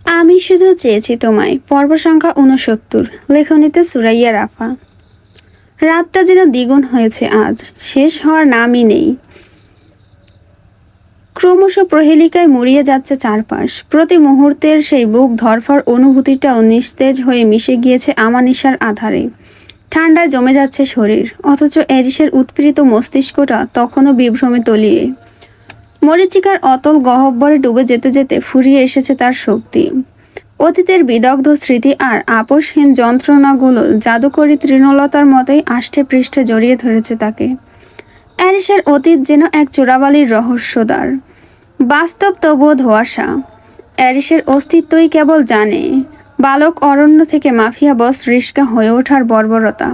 আমি শুধু চেয়েছি তোমায়। পর্ব সংখ্যা ৬৯। লেখনীতে সুরাইয়া রাফা। রাতটা যেন দ্বিগুণ হয়েছে আজ, শেষ হওয়ার নামই নেই। ক্রমশ প্রহেলিকায় মুড়িয়ে যাচ্ছে চারপাশ। প্রতি মুহূর্তের সেই বুক ধরফর অনুভূতিটাও নিস্তেজ হয়ে মিশে গিয়েছে আমানিশার আধারে। ঠান্ডায় জমে যাচ্ছে শরীর, অথচ এরিসের উৎপীড়িত মস্তিষ্কটা তখনও বিভ্রমে তলিয়ে। মরীচিকার অতল গহ্বরে ডুবে যেতে যেতে ফুরিয়ে এসেছে তার শক্তি। অতীতের বিদগ্ধ স্মৃতি আর আপোষহীন যন্ত্রণাগুলো জাদুকরী তৃণলতার মতোই আষ্টে পৃষ্ঠে জড়িয়ে ধরেছে তাকে। অ্যারিসের অতীত যেন এক চোরাবালির রহস্যদ্বার, বাস্তব তবুও ধোঁয়াশা। অ্যারিসের অস্তিত্বই কেবল জানে বালক অরণ্য থেকে মাফিয়া বস রিস্কা হয়ে ওঠার বর্বরতা।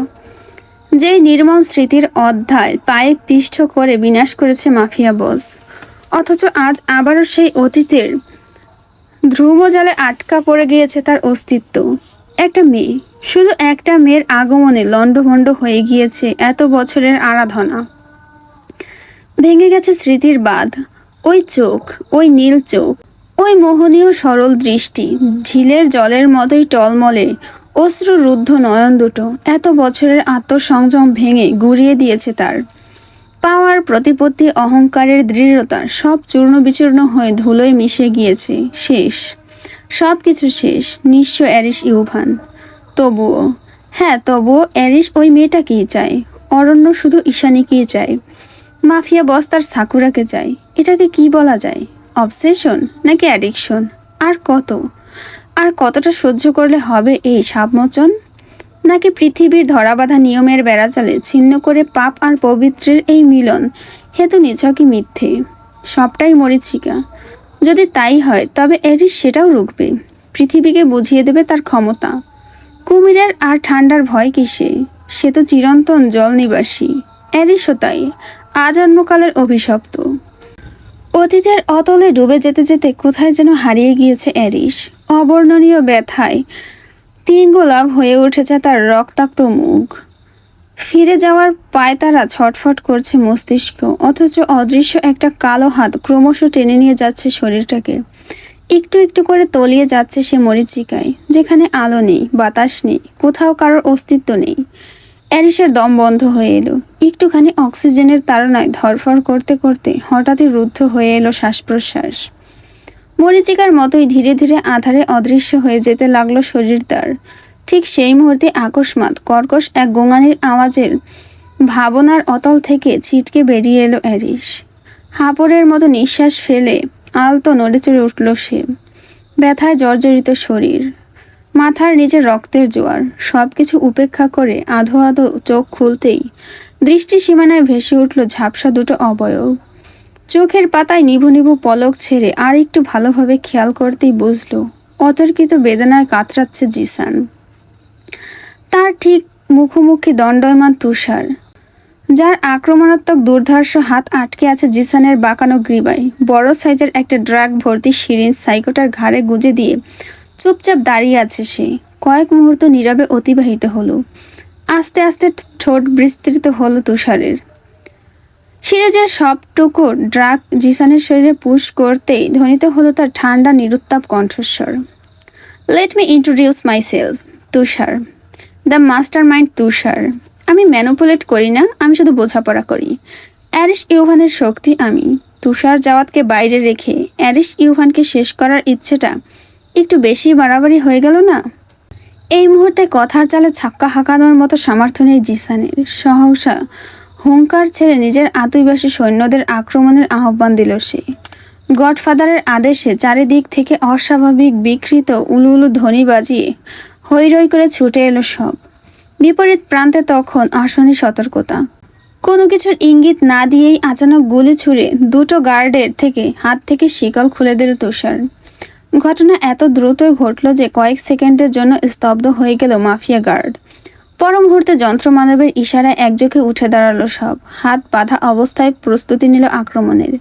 যেই নির্মম স্মৃতির অধ্যায় পায়ে পিষ্ট করে বিনাশ করেছে মাফিয়া বস, অথচ আজ আবারও সেই অতীতের ধ্রুবজালে আটকা পড়ে গিয়েছে তার অস্তিত্ব। একটা মেয়ে, শুধু একটা মেয়ের আগমনে লণ্ডভণ্ড হয়ে গিয়েছে এত বছরের আরাধনা। ভেঙে গেছে স্মৃতির বাঁধ। ওই চোখ, ওই নীল চোখ, ওই মোহনীয় সরল দৃষ্টি, ঝিলের জলের মতোই টলমলে অশ্রুরুদ্ধ নয়ন দুটো এত বছরের আত্মসংযম ভেঙে গুঁড়িয়ে দিয়েছে তার। পাওয়ার, প্রতিপত্তি, অহংকারের দৃঢ়তা সব চূর্ণ বিচূর্ণ হয়ে ধুলোয় মিশে গিয়েছে। শেষ, সব কিছু শেষ। নিঃস্ব অ্যারিস ইউভান। তবুও, হ্যাঁ তবুও অ্যারিস ওই মেয়েটাকেই চায়। অরণ্য শুধু ঈশানীকেই চায়। মাফিয়া বস তার সাকুরাকে চায়। এটাকে কি বলা যায়? অবসেশন নাকি অ্যাডিকশন? আর কতটা সহ্য করলে হবে এই সাবমোচন? নাকি পৃথিবীর ধরাবাঁধা নিয়মের বেড়াজালে ছিন্ন করে পাপ আর পবিত্রের এই মিলন হেতু নিছকই মিথ্যে? সবটাই মরীচিকা। যদি তাই হয় তবে এরিস সেটাও রুখবে, পৃথিবীকে বুঝিয়ে দেবে তার ক্ষমতা। কুমিরের আর ঠান্ডার ভয় কিসে? সে তো চিরন্তন জল নিবাসী। এরিসও তাই, আজন্মকালের অভিশপ্ত। অতীতের অতলে ডুবে যেতে যেতে কোথায় যেন হারিয়ে গিয়েছে এরিস। অবর্ণনীয় ব্যথায় পিঙ্গলাভ হয়ে উঠেছে তার রক্তাক্ত মুখ। ফিরে যাওয়ার পায়তারা ছটফট করছে মস্তিষ্ক, অথচ অদৃশ্য একটা কালো হাত ক্রমশ টেনে নিয়ে যাচ্ছে শরীরটাকে। একটু একটু করে তলিয়ে যাচ্ছে সে মরীচিকায়, যেখানে আলো নেই, বাতাস নেই, কোথাও কারোর অস্তিত্ব নেই। অ্যারিসের দম বন্ধ হয়ে এলো। একটুখানি অক্সিজেনের তাড়নায় ধরফর করতে করতে হঠাৎই রুদ্ধ হয়ে এলো শ্বাস প্রশ্বাস। মরীচিকার মতোই ধীরে ধীরে আধারে অদৃশ্য হয়ে যেতে লাগলো শরীর তার। ঠিক সেই মুহূর্তে আকস্মাৎ কর্কশ এক গোঙানির আওয়াজের ভাবনার অতল থেকে ছিটকে বেরিয়ে এলো অ্যারিস। হাঁপড়ের মতো নিঃশ্বাস ফেলে আলতো নড়ে চড়ে উঠল সে। ব্যথায় জর্জরিত শরীর, মাথার নিচে রক্তের জোয়ার, সবকিছু উপেক্ষা করে আধো আধো চোখ খুলতেই দৃষ্টি সীমানায় ভেসে উঠল ঝাপসা দুটো অবয়ব। চোখের পাতায় নিভু নিভু পলক ছেড়ে আর একটু ভালোভাবে খেয়াল করতেই বুঝল অতর্কিত বেদনায় কাতরাচ্ছে জিসান। তার ঠিক মুখোমুখি দণ্ডায়মান তুষার, যার আক্রমণাত্মক দুর্ধর্ষ হাত আটকে আছে জিসানের বাঁকানো গ্রীবায়। বড় সাইজের একটা ড্রাগ ভর্তি সিরিঞ্জ সাইকোটার ঘাড়ে গুজে দিয়ে চুপচাপ দাঁড়িয়ে আছে সে। কয়েক মুহূর্ত নীরবে অতিবাহিত হলো। আস্তে আস্তে ঠোঁট বিস্তৃত হলো তুষারের। সিরিজের সবটুকু ড্রাগ জিসানের শরীরে পুশ করতেই ধ্বনিত হলো তার ঠান্ডা নিরুত্তাপ কণ্ঠস্বর। Let me introduce myself, Tushar, the master mind Tushar. আমি ম্যানুপুলেট করি না, আমি শুধু বোঝাপড়া করি। অ্যারিস ইউভানের শক্তি আমি। তুষার জাওয়াতকে বাইরে রেখে অ্যারিস ইউভানকে শেষ করার ইচ্ছেটা একটু বেশি বাড়াবাড়ি হয়ে গেল না? এই মুহূর্তে কথার চালে ছাক্কা হাঁকানোর মতো সামর্থ্য নেই জিসানের। সহসা হুঙ্কার ছেড়ে নিজের আতুইবাসী সৈন্যদের আক্রমণের আহ্বান দিল সে। গডফাদারের আদেশে চারিদিক থেকে অস্বাভাবিক বিকৃত উলু উলু ধ্বনি বাজিয়ে হৈ রৈ করে ছুটে এলো সব। বিপরীত প্রান্তে তখন আসনি সতর্কতা। কোনো কিছুর ইঙ্গিত না দিয়েই আচানক গুলি ছুড়ে দুটো গার্ডের হাত থেকে শিকল খুলে দিল তুষার। ঘটনা এত দ্রুতই ঘটল যে কয়েক সেকেন্ডের জন্য স্তব্ধ হয়ে গেল মাফিয়া গার্ড। পর মুহূর্তে যন্ত্রমানবের ইশারায় একযোগে উঠে দাঁড়ালো সব। হাত বাঁধা অবস্থায় প্রস্তুতি নিল আক্রমণের।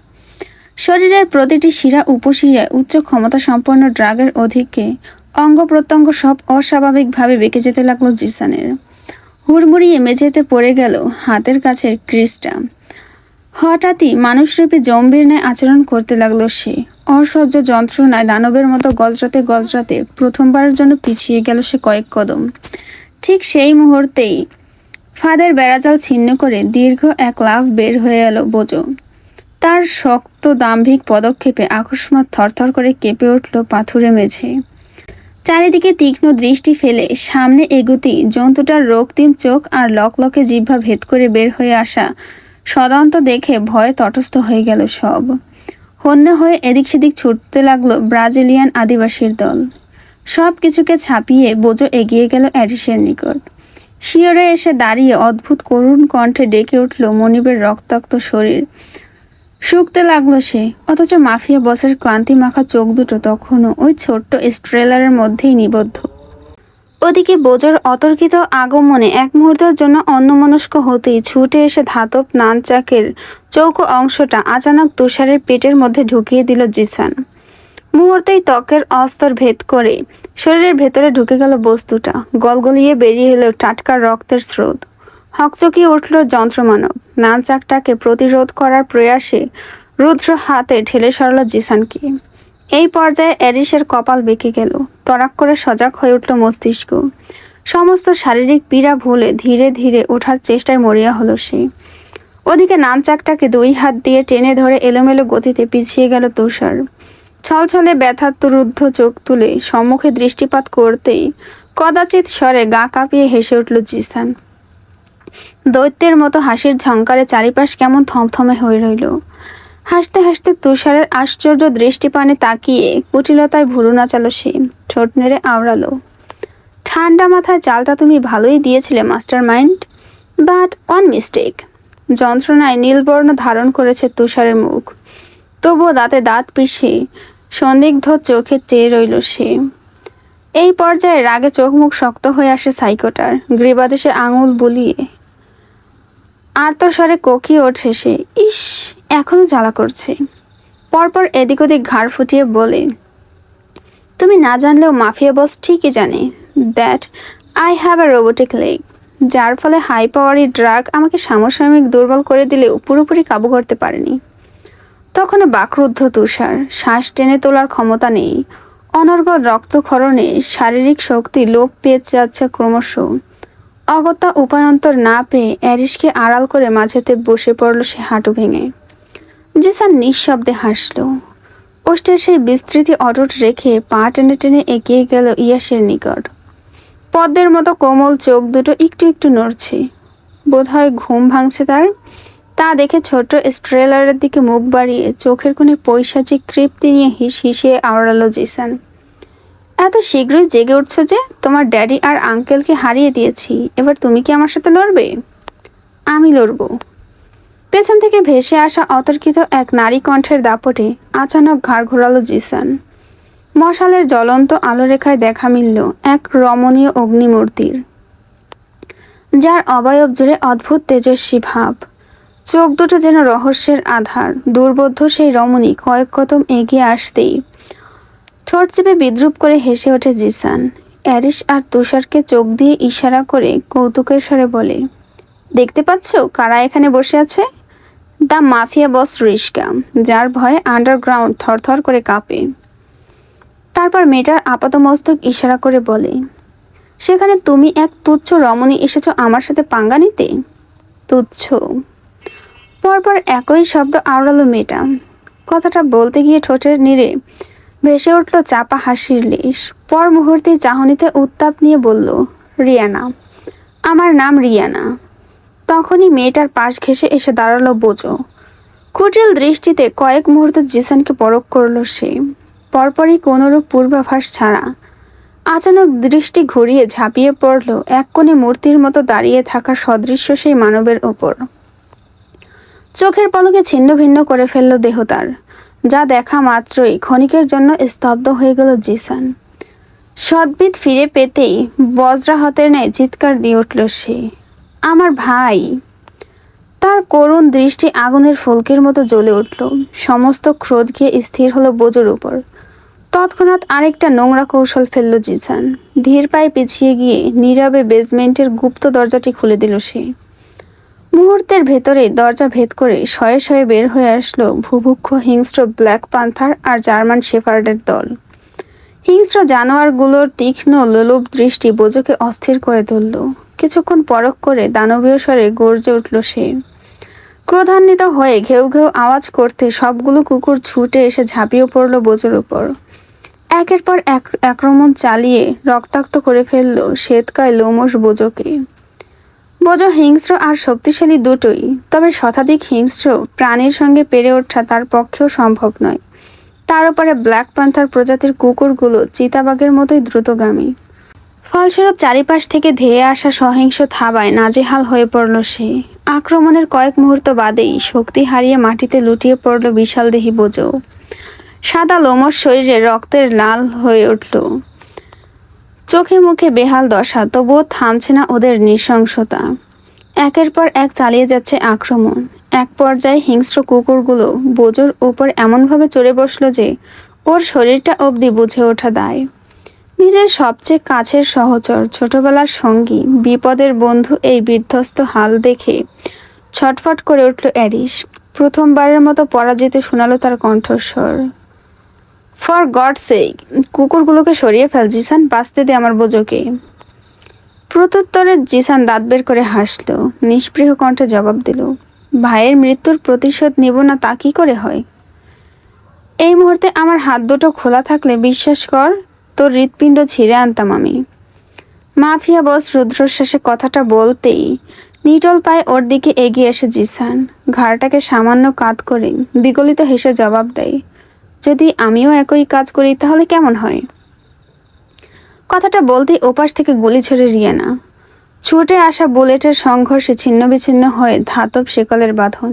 শরীরের প্রতিটি শিরা উপশিরায় উচ্চ ক্ষমতা সম্পন্ন ড্রাগের অধিক্যে অঙ্গ প্রত্যঙ্গ সব অস্বাভাবিকভাবে বেঁকে যেতে লাগলো জিসানের। হুড়মুড়িয়ে মেঝেতে পড়ে গেল হাতের কাছের ক্রিসটা। হঠাৎই মানুষরূপী জম্বির ন্যায় আচরণ করতে লাগলো সে। অসহ্য যন্ত্রণায় দানবের মতো গজরাতে গজরাতে প্রথমবারের জন্য পিছিয়ে গেল সে কয়েক কদম। ঠিক সেই মুহূর্তেই ফাঁদের বেড়াজাল ছিন্ন করে দীর্ঘ এক লাফ বের হয়ে এলো বোজো। তার শক্ত দাম্ভিক পদক্ষেপে আকস্মাৎ থরথর করে কেঁপে উঠল পাথুরে মেঝে। চারিদিকে তীক্ষ্ণ দৃষ্টি ফেলে সামনে এগুতেই জন্তুটার রক্তিম চোখ আর লকলকে জিহ্বা ভেদ করে বের হয়ে আসা সদন্ত দেখে ভয়ে তটস্থ হয়ে গেল সব। হন্যে হয়ে এদিক সেদিক ছুটতে লাগলো ব্রাজিলিয়ান আদিবাসীর দল। সব কিছুকে ছাপিয়ে বোজো এগিয়ে গেল অ্যারিসের নিকট। শিয়রে এসে দাঁড়িয়ে অদ্ভুত করুণ কণ্ঠে ডেকে উঠল মনিবের রক্তাক্ত শরীর। শুকতে লাগলো সে, অথচ মাফিয়া বসের ক্লান্তি মাখা চোখ দুটো তখনও ওই ছোট্ট স্ট্রেলারের মধ্যেই নিবদ্ধ। ওদিকে বোজোর অতর্কিত আগমনে এক মুহূর্তের জন্য অন্যমনস্ক হতেই ছুটে এসে ধাতব নানচাকের চৌকো অংশটা আচানক তুষারের পেটের মধ্যে ঢুকিয়ে দিল জিসান। মুহূর্তেই ত্বকের অস্তর ভেদ করে শরীরের ভেতরে ঢুকে গেল বস্তুটা। গলগলিয়ে বেরিয়ে এলো টাটকা রক্তের স্রোত। হকচকিয়ে উঠল যন্ত্রমানব। নানচাকটাকে প্রতিরোধ করার প্রয়াসে রুদ্র হাতে ঠেলে সরল জিসানকে। এই পর্যায়ে অ্যারিসের কপাল বেঁকে গেল। তড়াক করে সজাগ হয়ে উঠল মস্তিষ্ক। সমস্ত শারীরিক পীড়া ভুলে ধীরে ধীরে ওঠার চেষ্টায় মরিয়া হলো সে। ওদিকে নানচাকটাকে দুই হাত দিয়ে টেনে ধরে এলোমেলো গতিতে পিছিয়ে গেল তুষার। ছলছলে ব্যথাতুরুদ্ধ চোখ তুলে সম্মুখে দৃষ্টিপাত করতেই কদাচিৎ স্বরে গা কাঁপিয়ে হেসে উঠল জিসান। দৈত্যের মতো হাসির ঝংকারে চারিপাশ কেমন থমথমে হয়ে রইল। হাসতে হাসতে তুষারের আশ্চর্য দৃষ্টিপানে তাকিয়ে কুটিলতায় ভুরু নাচালো সে। ঠোঁট নেড়ে আওড়ালো, ঠান্ডা মাথায় চালটা তুমি ভালোই দিয়েছিলে master mind, but one mistake. যন্ত্রণায় নীলবর্ণ ধারণ করেছে তুষারের মুখ। তবুও দাঁতে দাঁত পিষে সন্দিগ্ধ চোখে চেয়ে রইল সে। এই পর্যায়ে রাগে চোখ মুখ শক্ত হয়ে আসে সাইকোটার। গ্রীবাদেশে আঙুল বুলিয়ে আর্তস্বরে কোকিয়ে ওঠে সে, ইস, এখনো জ্বালা করছে। পরপর এদিক ওদিক ঘাড় ফুটিয়ে বলে, তুমি না জানলেও মাফিয়া বস ঠিকই জানে that I have a robotic leg, যার ফলে হাই পাওয়ারি ড্রাগ আমাকে সাময়িক দুর্বল করে দিলেও পুরোপুরি কাবু করতে পারেনি। তখনও বাকরুদ্ধ তুষার, শ্বাস টেনে তোলার ক্ষমতা নেই। অনর্গল রক্তক্ষরণে শারীরিক শক্তি লোপ পেয়ে যাচ্ছে ক্রমশ। অগত্যা উপায়ন্তর না পেয়ে অ্যারিসকে আড়াল করে মাঝেতে বসে পড়ল সে হাঁটু ভেঙে। জিসান নিঃশব্দে হাসল। ওষ্ঠের সেই বিস্তৃতি অটুট রেখে পা টেনে টেনে এগিয়ে গেল ইয়াসের নিকট। পদ্মের মতো কোমল চোখ দুটো একটু একটু নড়ছে। বোধহয় ঘুম ভাঙছে তার। তা দেখে ছোট্ট স্ট্রেলারের দিকে মুখ বাড়িয়ে চোখের কোণে পৈশাচিক তৃপ্তি নিয়ে হিসিয়ে আওড়ালো জিসান। এত শীঘ্রই জেগে উঠছো যে? তোমার ড্যাডি আর আঙ্কেলকে হারিয়ে দিয়েছি, এবার তুমি কি আমার সাথে লড়বে? আমি লড়ব। পেছন থেকে ভেসে আসা অতর্কিত এক নারী কণ্ঠের দাপটে আচানক ঘাড় ঘোরালো জিসান। মশালের জ্বলন্ত আলোরেখায় দেখা মিলল এক রমণীয় অগ্নিমূর্তির, যার অবয়ব জুড়ে অদ্ভুত তেজস্বী ভাব। চোখ দুটো যেন রহস্যের আধার। দুর্বোধ্য সেই রমণী কয়েক কদম এগিয়ে আসতেই ঠোঁট চেপে বিদ্রুপ করে হেসে ওঠে জিসান। অ্যারিস আর তুষারকে চোখ দিয়ে ইশারা করে কৌতুকের স্বরে বলে, দেখতে পাচ্ছ কারা এখানে বসে আছে? দ্য মাফিয়া বস রিশকা, যার ভয়ে আন্ডারগ্রাউন্ড থরথর করে কাঁপে। তারপর মেয়েটার আপাতমস্তক ইশারা করে বলে, সেখানে তুমি এক তুচ্ছ রমণী এসেছ আমার সাথে পাঙ্গা নিতে? তুচ্ছ। পরপর একই শব্দ আওড়ালো মেয়েটা। কথাটা বলতে গিয়ে ঠোঁটের নিড়ে ভেসে উঠল চাপা হাসির লেশ। পর মুহূর্তে চাহনিতে উত্তাপ নিয়ে বলল, রিয়ানা, আমার নাম রিয়ানা। তখনই মেয়েটার পাশ ঘেঁষে এসে দাঁড়ালো বোজো। কুটিল দৃষ্টিতে কয়েক মুহূর্ত জিসানকে পরখ করল সে। পরপরই কোনোরূপ পূর্বাভাস ছাড়া আচানক দৃষ্টি ঘুরিয়ে ঝাঁপিয়ে পড়ল এক কোণে মূর্তির মতো দাঁড়িয়ে থাকা সদৃশ্য সেই মানবের ওপর। চোখের পলকে ছিন্ন ভিন্ন করে ফেলল দেহ তার, যা দেখা মাত্রই ক্ষণিকের জন্য স্তব্ধ হয়ে গেল জিসান। সদ্বিদ ফিরে পেতেই বজ্রাহতের ন্যায় চিৎকার দিয়ে উঠল সে, আমার ভাই! তার করুণ দৃষ্টি আগুনের ফুলকির মতো জ্বলে উঠল। সমস্ত ক্রোধ গিয়ে স্থির হলো বোজোর উপর। তৎক্ষণাৎ আরেকটা নোংরা কৌশল ফেলল জিসান। ধীর পায়ে পিছিয়ে গিয়ে নীরবে বেজমেন্টের গুপ্ত দরজাটি খুলে দিল সে। মুহূর্তের ভেতরে দরজা ভেদ করে শয়ে শয়ে বের হয়ে আসলো ভুভুক্ষ হিংস্র ব্ল্যাক পান্থার আর জার্মান শেফার্ডের দল। হিংস্র জানোয়ারগুলোর তীক্ষ্ণ লোলুপ দৃষ্টি বোজোকে অস্থির করে তুলল। কিছুক্ষণ পরখ করে দানবীয় স্বরে গর্জে উঠল সে। ক্রোধান্বিত হয়ে ঘেউ ঘেউ আওয়াজ করতে সবগুলো কুকুর ছুটে এসে ঝাঁপিয়ে পড়ল বোজোর উপর। একের পর এক আক্রমণ চালিয়ে রক্তাক্ত করে ফেলল শ্বেতকায় লোমশ বোজোকে। বোজো হিংস্র আর শক্তিশালী দুটোই, তবে শতাধিক হিংস্র প্রাণীর সঙ্গে পেরে ওঠা তার পক্ষেও সম্ভব নয়। তার উপরে ব্ল্যাক প্যান্থার প্রজাতির কুকুরগুলো চিতাবাঘের মতোই দ্রুতগামী। ফলস্বরূপ চারিপাশ থেকে ধেয়ে আসা সহিংস থাবায় নাজেহাল হয়ে পড়ল সে। আক্রমণের কয়েক মুহূর্ত বাদেই শক্তি হারিয়ে মাটিতে লুটিয়ে পড়ল বিশালদেহী বোজো। সাদা লোমশ শরীরে রক্তের লাল হয়ে উঠল, চোখে মুখে বেহাল দশা, তবুও থামছে না ওদের নৃশংসতা। একের পর এক চালিয়ে যাচ্ছে আক্রমণ। এক পর্যায়ে হিংস্র কুকুরগুলো বোজোর উপর এমনভাবে চড়ে বসলো যে ওর শরীরটা অবধি বুঝে ওঠা দায়। নিজের সবচেয়ে কাছের সহচর, ছোটবেলার সঙ্গী, বিপদের বন্ধু এই বিধ্বস্ত হাল দেখে ছটফট করে উঠল অ্যারিস। প্রথমবারের মতো পরাজিত শোনালো তার কণ্ঠস্বর। ফর গড সেক, কুকুরগুলোকে সরিয়ে ফেল জিসান, বাঁচতে দে আমার বোজোকে। প্রত্যুত্তরে জিসান দাঁত বের করে হাসল, নিষ্পৃহ কণ্ঠে জবাব দিল, ভাইয়ের মৃত্যুর প্রতিশোধ নেব না তা কি করে হয়? এই মুহূর্তে আমার হাত দুটো খোলা থাকলে বিশ্বাস কর তোর হৃৎপিণ্ড ছিঁড়ে আনতাম আমি। মাফিয়া বস রুদ্রশ্বাসে কথাটা বলতেই নিটল পায়ে ওর দিকে এগিয়ে এসে জিসান ঘাড়টাকে সামান্য কাত করে বিগলিত হেসে জবাব দেয়, যদি আমিও একই কাজ করি তাহলে কেমন হয়? কথাটা বলতেই ওপাশ থেকে গুলি ছড়ে রিয়ানা। ছুটে আসা বুলেটের সংঘর্ষে ছিন্ন বিচ্ছিন্ন হয়ে ধাতব শেকলের বাঁধন।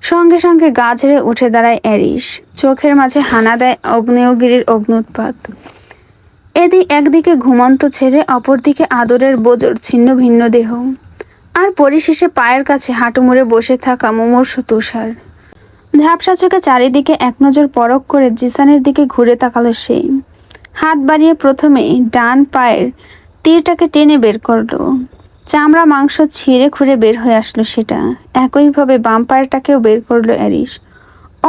সঙ্গে সঙ্গে গা ঝেড়ে উঠে দাঁড়ায় অ্যারিস। চোখের মাঝে হানা দেয় অগ্নেয়গিরির অগ্নুৎপাত। একদিকে ঘুমন্ত ছেড়ে অপরদিকে আদরের বোজোর ছিন্ন ভিন্ন দেহ, আর পরিশেষে পায়ের কাছে হাঁটু মুড়ে বসে থাকা মুমূর্ষ তুষার। ঝাপসা চোখে চারিদিকে এক নজর পরখ করে জিসানের দিকে ঘুরে তাকালো সে। হাত বাড়িয়ে প্রথমে ডান পায়ের তীরটাকে টেনে বের করলো। চামড়া মাংস ছিঁড়ে খুঁড়ে বের হয়ে আসলো সেটা। একইভাবে বাম পায়েরটাকেও বের করলো অ্যারিস।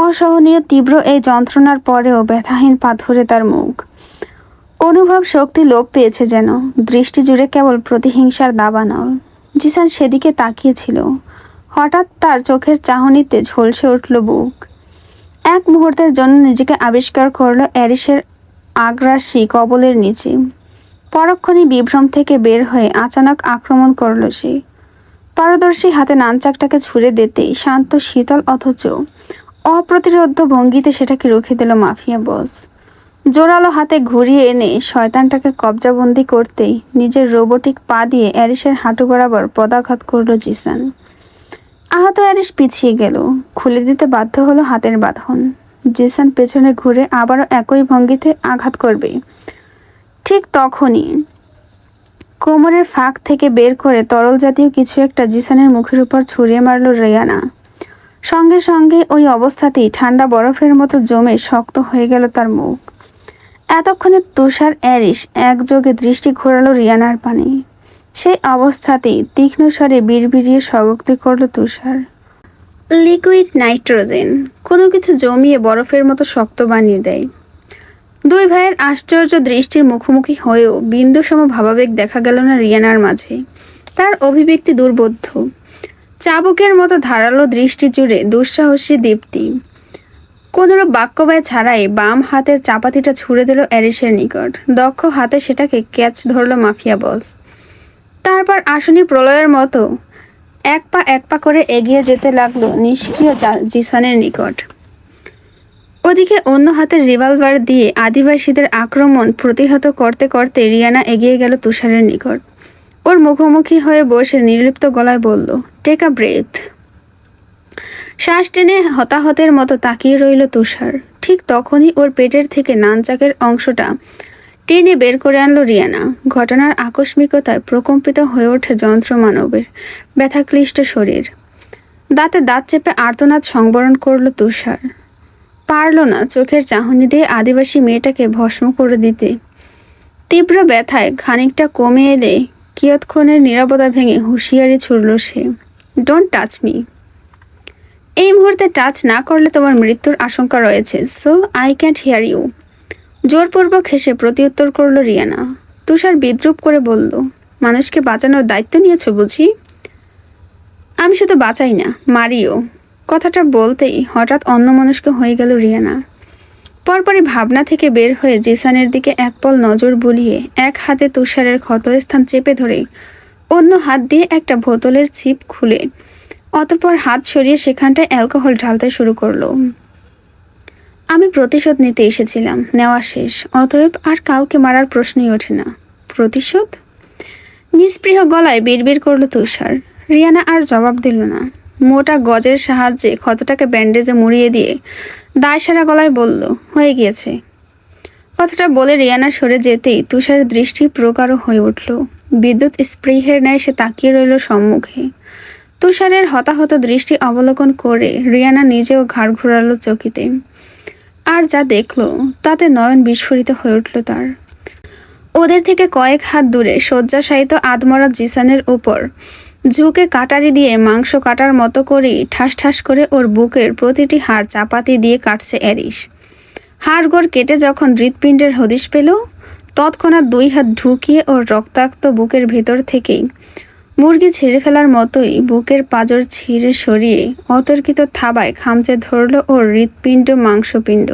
অসহনীয় তীব্র এই যন্ত্রণার পরেও ব্যথাহীন পাথরে তার মুখ। অনুভব শক্তি লোপ পেয়েছে যেন, দৃষ্টি জুড়ে কেবল প্রতিহিংসার দাবানল। জিসান সেদিকে তাকিয়েছিল। হঠাৎ তার চোখের চাহনিতে ঝলসে উঠল বুক। এক মুহূর্তের জন্য নিজেকে আবিষ্কার করলো অ্যারিসের আগ্রাসী কবলের নিচে। পরক্ষণই বিভ্রম থেকে বের হয়ে আচানক আক্রমণ করল সে। পারদর্শী হাতে নানচাকটাকে ছুঁড়ে দিতেই শান্ত শীতল অথচ অপ্রতিরোধ্য ভঙ্গিতে সেটাকে রুখে দিল মাফিয়া বস। জোরালো হাতে ঘুরিয়ে এনে শয়তানটাকে কবজাবন্দি করতেই নিজের রোবোটিক পা দিয়ে অ্যারিসের হাঁটু বরাবর পদাঘাত করল জিসান। আহত অ্যারিস পিছিয়ে গেল, খুলে দিতে বাধ্য হলো হাতের বাঁধন। জিসান পেছনে ঘুরে আবারও একই ভঙ্গিতে আঘাত করবে। ঠিক তখনই কোমরের ফাঁক থেকে বের করে তরল জাতীয় কিছু একটা জিসানের মুখের উপর ছুঁড়ে মারল রিয়ানা। সঙ্গে সঙ্গে ওই অবস্থাতেই ঠান্ডা বরফের মতো জমে শক্ত হয়ে গেল তার মুখ। এতক্ষণে তুষার অ্যারিস একযোগে দৃষ্টি ঘোরালো রিয়ানার পানে। সেই অবস্থাতেই তীক্ষ্ণ স্বরে বিড়বিড়িয়ে স্বগোক্তি করল তুষার, লিকুইড নাইট্রোজেন কোনো কিছু জমিয়ে বরফের মতো শক্ত বানিয়ে দেয়। দুই ভাইয়ের আশ্চর্য দৃষ্টির মুখোমুখি হয়েও বিন্দুসম ভাবাবেগ দেখা গেল না রিয়ানার মাঝে। তার অভিব্যক্তি দুর্বোধ্য, চাবুকের মতো ধারালো দৃষ্টি জুড়ে দুঃসাহসী দীপ্তি। কোনোরূপ বাক্য ব্যয় ছাড়াই বাম হাতের চাপাতিটা ছুঁড়ে দিল অ্যারিসের নিকট। দক্ষ হাতে সেটাকে ক্যাচ ধরল মাফিয়া বস। তারপর আসনি প্রলয়ের মতো এক পা করে এগিয়ে যেতে লাগলো নিষ্ক্রিয় জিসানের নিকট। ওদিকে অন্য হাতের রিভলভার দিয়ে আদিবাসীদের আক্রমণ প্রতিহত করতে করতে রিয়ানা এগিয়ে গেল তুষারের নিকট। ওর মুখোমুখি হয়ে বসে নির্লিপ্ত গলায় বলল, টেক আ ব্রেথ। শ্বাস টেনে হতাহতের মতো তাকিয়ে রইল তুষার। ঠিক তখনই ওর পেটের থেকে নানচাকের অংশটা টেনে বের করে আনলো রিয়ানা। ঘটনার আকস্মিকতায় প্রকম্পিত হয়ে ওঠে যন্ত্রমানবের ব্যথাক্লিষ্ট শরীর। দাঁতে দাঁত চেপে আর্তনাদ সংবরণ করলো তুষার। পারল না চোখের চাহনি দিয়ে আদিবাসী মেয়েটাকে ভস্ম করে দিতে। তীব্র ব্যথায় খানিকটা কমে এলে কিয়ৎক্ষণের নীরবতা ভেঙে হুঁশিয়ারি ছুড়ল সে, ডোন্ট টাচ মি। এই মুহূর্তে টাচ না করলে তোমার মৃত্যুর আশঙ্কা রয়েছে, so I can't hear you. জোরপূর্বক হেসে প্রতিউত্তর করল রিয়ানা। তুষার বিদ্রুপ করে বলল, মানুষকে বাঁচানোর দায়িত্ব নিয়েছো বুঝি? আমি শুধু বাঁচাই না, মারিও। কথাটা বলতেই হঠাৎ অন্যমনস্ক হয়ে গেল রিয়ানা। পরপরই ভাবনা থেকে বের হয়ে জিসানের দিকে এক পল নজর বুলিয়ে এক হাতে তুষারের ক্ষতস্থান চেপে ধরে অন্য হাত দিয়ে একটা বোতলের ছিপ খুলে অতঃপর হাত সরিয়ে সেখানটায় অ্যালকোহল ঢালতে শুরু করলো। আমি প্রতিশোধ নিতে এসেছিলাম, নেওয়া শেষ, অতএব আর কাউকে মারার প্রশ্নই ওঠে না। প্রতিশোধ? নিস্পৃহ গলায় বিড়বিড় করল তুষার। রিয়ানা আর জবাব দিল না। মোটা গজের সাহায্যে ক্ষতটাকে ব্যান্ডেজে মুড়িয়ে দিয়ে দায়সারা গলায় বলল, হয়ে গিয়েছে। কথাটা বলে রিয়ানা সরে যেতেই তুষারের দৃষ্টি প্রগাঢ় হয়ে উঠল। বিদ্যুৎ স্পৃহের ন্যায় সে তাকিয়ে রইল সম্মুখে। তুষারের হতাহত দৃষ্টি অবলোকন করে রিয়ানা নিজেও ঘাড় ঘোরালো চকিতে। আর যা দেখল তাতে নয়ন বিস্ফোরিত হয়ে উঠল তার। ওদের থেকে কয়েক হাত দূরে শয্যাশায়িত আদমরা জিসানের উপর ঝুঁকে কাটারি দিয়ে মাংস কাটার মতো করেই ঠাস ঠাস করে ওর বুকের প্রতিটি হাড় চাপাতি দিয়ে কাটছে অ্যারিস। হাড়গোড় কেটে যখন হৃৎপিণ্ডের হদিশ পেল, তৎক্ষণাৎ দুই হাত ঢুকিয়ে ওর রক্তাক্ত বুকের ভেতর থেকেই মুরগি ছেড়ে ফেলার মতোই বুকের পাঁজর ছিঁড়ে সরিয়ে অতর্কিত থাবায় খামচে ধরল ওর হৃৎপিণ্ড মাংসপিণ্ড।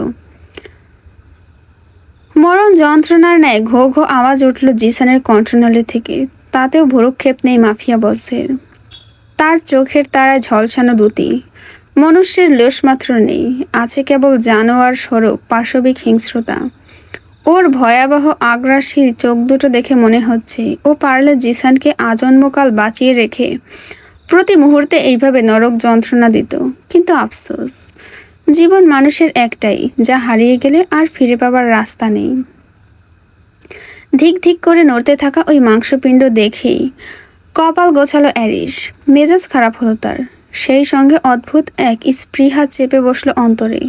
মরণ যন্ত্রণার ন্যায় ঘো ঘো আওয়াজ উঠল জিসানের কণ্ঠনালী থেকে। তাতেও ভ্রুক্ষেপ নেই মাফিয়া বসের। তার চোখের তারায় ঝলসানো দুটি। মনুষ্যের লেশমাত্র নেই, আছে কেবল জানোয়ার স্বরূপ পাশবিক হিংস্রতা। ওর ভয়াবহ আগ্রাসী চোখ দুটো দেখে মনে হচ্ছে ও পারলে জিসানকে আজন্মকাল বাঁচিয়ে রেখে প্রতি মুহূর্তে এইভাবে নরক যন্ত্রণা দিত। কিন্তু আফসোস, জীবন মানুষের একটাই, যা হারিয়ে গেলে আর ফিরে পাবার রাস্তা নেই। ধিক ধিক করে নড়তে থাকা ওই মাংসপিণ্ড দেখেই কপাল গোছালো অ্যারিস। মেজাজ খারাপ হলো তার। সেই সঙ্গে অদ্ভুত এক স্পৃহা চেপে বসলো অন্তরে।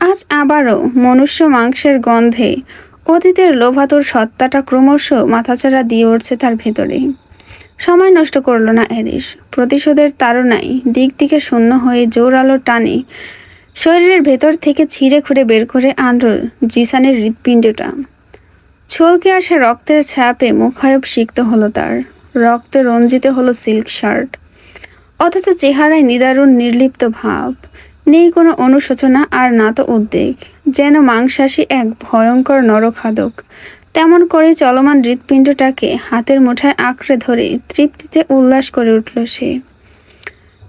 আজ আবারও মনুষ্য মাংসের গন্ধে অতীতের লোভাতুর সত্তাটা ক্রমশ মাথাচাড়া দিয়ে উঠছে তার ভেতরে। সময় নষ্ট করল না অ্যারিস। প্রতিশোধের তাড়নায় দিক দিকে শূন্য হয়ে জোরালো টানে শরীরের ভেতর থেকে ছিঁড়ে খুঁড়ে বের করে আনল জিসানের হৃৎপিণ্ডটা। ছলকে আসা রক্তের ছাপে মুখায়ব সিক্ত হলো তার। রক্তে রঞ্জিত হলো সিল্ক শার্ট, অথচ চেহারায় নিদারুণ নির্লিপ্ত ভাব। নেই কোনো অনুশোচনা আর না তো উদ্বেগ, যেন মাংসাশী এক ভয়ঙ্কর নরখাদক। তেমন করে চলমান হৃৎপিণ্ডটাকে হাতের মুঠায় আঁকড়ে ধরে তৃপ্তিতে উল্লাস করে উঠল সে।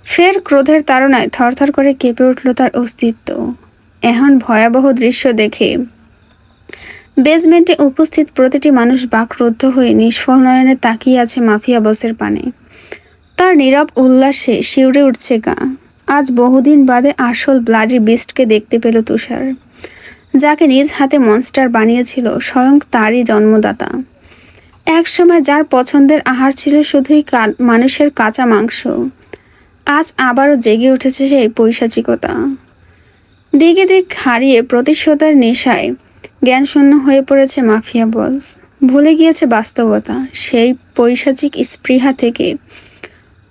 ফের ক্রোধের তাড়নায় থরথর করে কেঁপে উঠল তার অস্তিত্ব। এখন ভয়াবহ দৃশ্য দেখে বেজমেন্টে উপস্থিত প্রতিটি মানুষ বাকরুদ্ধ হয়ে নিষ্ফল নয়নে তাকিয়ে আছে মাফিয়া বসের পানে। তার নীরব উল্লাসে শিউরে উঠছে গা। আজ বহুদিন বাদে আসল ব্লাডি বিস্টকে দেখতে পেল তুষার, যাকে নিজ হাতে মনস্টার বানিয়েছিল স্বয়ং তারই জন্মদাতা। একসময় যার পছন্দের আহার ছিল শুধুই মানুষের কাঁচা মাংস, আজ আবারও জেগে উঠেছে সেই পৈশাচিকতা। দিকে দিক হারিয়ে প্রতিশোধের নেশায় জ্ঞানশূন্য হয়ে পড়েছে মাফিয়া বস। ভুলে গিয়েছে বাস্তবতা। সেই পৈশাচিক স্পৃহা থেকে